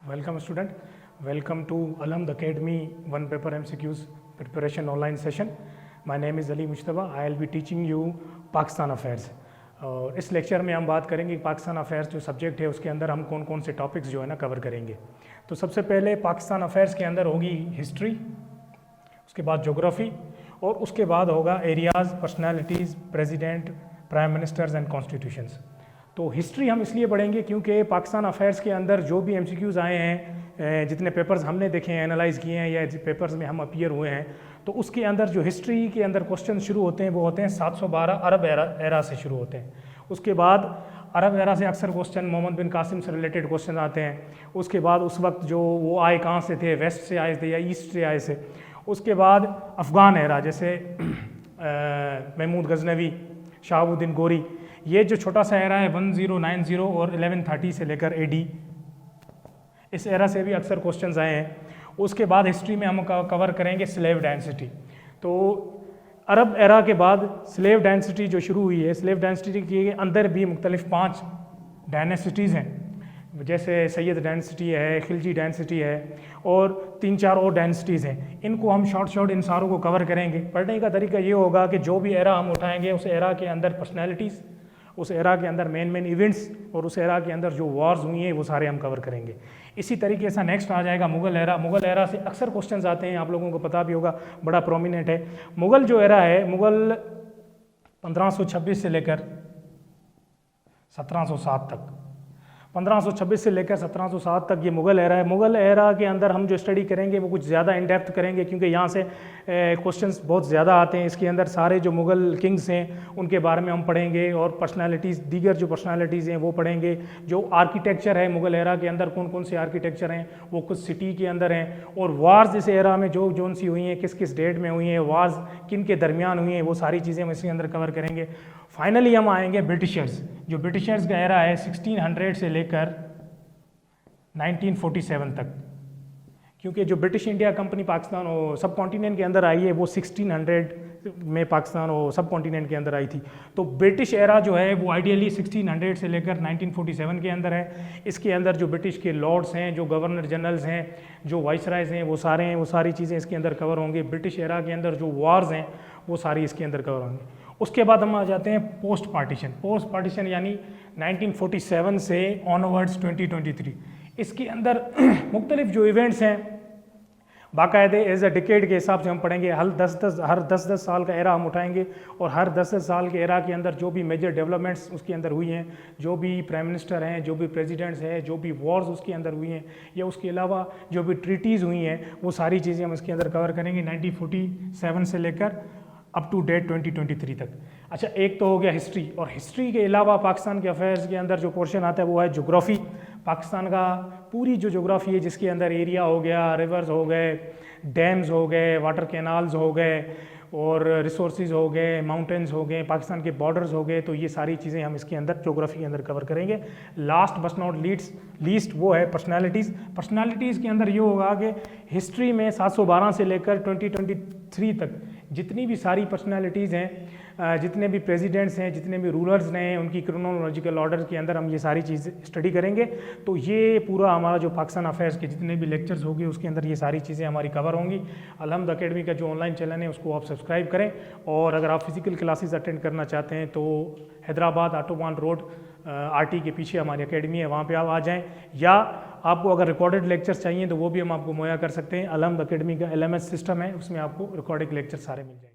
Welcome student, welcome to Alhamd Academy one paper MCQs preparation online session. My name is Ali Mushtaba. I will be teaching you Pakistan affairs. और इस lecture में हम बात करेंगे कि Pakistan affairs जो subject है उसके अंदर हम कौन कौन से टॉपिक्स जो है ना कवर करेंगे। तो सबसे पहले पाकिस्तान अफेयर्स के अंदर होगी हिस्ट्री, उसके बाद ज्योग्राफी और उसके बाद होगा areas, personalities, president, prime ministers and constitutions. तो हिस्ट्री हम इसलिए पढ़ेंगे क्योंकि पाकिस्तान अफेयर्स के अंदर जो भी एमसीक्यूज़ आए हैं, जितने पेपर्स हमने देखे हैं, एनालाइज किए हैं या पेपर्स में हम अपीयर हुए हैं, तो उसके अंदर जो हिस्ट्री के अंदर क्वेश्चन शुरू होते हैं वो होते हैं 712 अरब एरा से शुरू होते हैं। उसके बाद अरब एरा से अक्सर क्वेश्चन मोहम्मद बिन कासिम से रिलेटेड क्वेश्चन आते हैं। उसके बाद उस वक्त जो वो आए कहाँ से थे, वेस्ट से आए थे या ईस्ट से आए थे। उसके बाद अफ़गान एरा, जैसे महमूद गजनवी, शहाबुद्दीन गोरी, ये जो छोटा सा एरा है 1090 और 1130 से लेकर AD, इस एरा से भी अक्सर क्वेश्चंस आए हैं। उसके बाद हिस्ट्री में हम कवर करेंगे स्लेव डेंसिटी। तो अरब एरा के बाद स्लेव डेंसिटी जो शुरू हुई है, स्लेव डेंसिटी के अंदर भी मुख्तलिफ 5 डायनेसिटीज़ हैं, जैसे सैयद डेंसिटी है, खिलजी डेंसिटी है और 3-4 और डेंसिटीज़ हैं। इनको हम शॉर्ट इन सारों को कवर करेंगे। पढ़ने का तरीका ये होगा कि जो भी एरा हम उठाएंगे उस एरा के अंदर पर्सनैलिटीज़, उस एरा के अंदर मेन इवेंट्स और उस एरा के अंदर जो वॉर्स हुई हैं वो सारे हम कवर करेंगे। इसी तरीके से नेक्स्ट आ जाएगा मुग़ल एरा। मुग़ल एरा से अक्सर क्वेश्चंस आते हैं, आप लोगों को पता भी होगा, बड़ा प्रोमिनेंट है। मुग़ल जो एरा है, मुग़ल 1526 से लेकर 1707 तक, 1526 से लेकर 1707 तक ये मुग़ल एरा है। मुग़ल एरा के अंदर हम जो स्टडी करेंगे वो कुछ ज़्यादा इन डेप्थ करेंगे क्योंकि यहाँ से क्वेश्चंस बहुत ज़्यादा आते हैं। इसके अंदर सारे जो मुग़ल किंग्स हैं उनके बारे में हम पढ़ेंगे और पर्सनालिटीज़, दीगर जो पर्सनालिटीज़ हैं वो पढ़ेंगे। जो आर्किटेक्चर है मुग़ल एरा के अंदर, कौन कौन से आर्किटेक्चर हैं वो कुछ सिटी के अंदर हैं। और वार्स इस एरा में जो जोन सी हुई हैं, किस किस डेट में हुई हैं, वार्स किन के दरमियान हुई हैं, वो सारी चीज़ें हम इसके अंदर कवर करेंगे। फाइनली हम आएंगे ब्रिटिशर्स। जो ब्रिटिशर्स का एरा है 1600 से लेकर 1947 तक, क्योंकि जो ब्रिटिश इंडिया कंपनी पाकिस्तान और सब कॉन्टिनेंट के अंदर आई है वो 1600 में पाकिस्तान और सब कॉन्टिनेंट के अंदर आई थी। तो ब्रिटिश एरा जो है वो आइडियली 1600 से लेकर 1947 के अंदर है। इसके अंदर जो ब्रिटिश के लॉर्ड्स हैं, जो गवर्नर जनरल्स हैं, जो वाइसरायज हैं, वो सारे हैं, वो सारी चीज़ें इसके अंदर कवर होंगी। ब्रिटिश एरा के अंदर जो वार्स हैं वो सारी इसके अंदर कवर होंगी। उसके बाद हम आ जाते हैं पोस्ट पार्टीशन। पोस्ट पार्टीशन यानी 1947 से ऑनवर्ड्स 2023। इसके अंदर मुख्तलिफ जो इवेंट्स हैं बाकायदे एज अ डिकेड के हिसाब से हम पढ़ेंगे। हर 10-10 साल का एरा हम उठाएंगे और हर 10 साल के एरा के अंदर जो भी मेजर डेवलपमेंट्स उसके अंदर हुई हैं, जो भी प्राइम मिनिस्टर हैं, जो भी प्रेसिडेंट्स हैं, जो भी वॉर्स उसके अंदर हुई हैं, या उसके अलावा जो भी ट्रीटीज़ हुई हैं, वो सारी चीज़ें हम इसके अंदर कवर करेंगे 1947 से लेकर अप टू डेट 2023 तक। अच्छा, एक तो हो गया हिस्ट्री। और हिस्ट्री के अलावा पाकिस्तान के अफेयर्स के अंदर जो पोर्शन आता है वो है ज्योग्राफी। पाकिस्तान का पूरी जो ज्योग्राफी है जिसके अंदर एरिया हो गया, रिवर्स हो गए, डैम्स हो गए, वाटर कैनाल्स हो गए और रिसोर्सेज हो गए, माउंटेन्स हो गए, पाकिस्तान के बॉर्डर्स हो गए, तो ये सारी चीज़ें हम इसके अंदर ज्योग्राफी के अंदर कवर करेंगे। लास्ट बट नॉट लीस्ट वो है पर्सनालिटीज़। पर्सनालिटीज़ के अंदर ये होगा कि हिस्ट्री में 712 से लेकर 2023 तक जितनी भी सारी पर्सनालिटीज़ हैं, जितने भी प्रेसिडेंट्स हैं, जितने भी रूलर्स हैं, उनकी क्रोनोलॉजिकल ऑर्डर के अंदर हम ये सारी चीज़ें स्टडी करेंगे। तो ये पूरा हमारा जो पाकिस्तान अफेयर्स के जितने भी लेक्चर्स होंगे उसके अंदर ये सारी चीज़ें हमारी कवर होंगी। अलहम्द अकेडमी का जो ऑनलाइन चैनल है उसको आप सब्सक्राइब करें। और अगर आप फिज़िकल क्लासेस अटेंड करना चाहते हैं तो हैदराबाद ऑटोबान रोड RT के पीछे हमारी अकेडमी है, वहाँ पे आप आ जाएं। या आपको अगर रिकॉर्डेड लेक्चर्स चाहिए तो वो भी हम आपको मुहैया कर सकते हैं। अलहम्द अकेडमी का LMS सिस्टम है, उसमें आपको रिकॉर्डेड लेक्चर सारे मिल जाएंगे।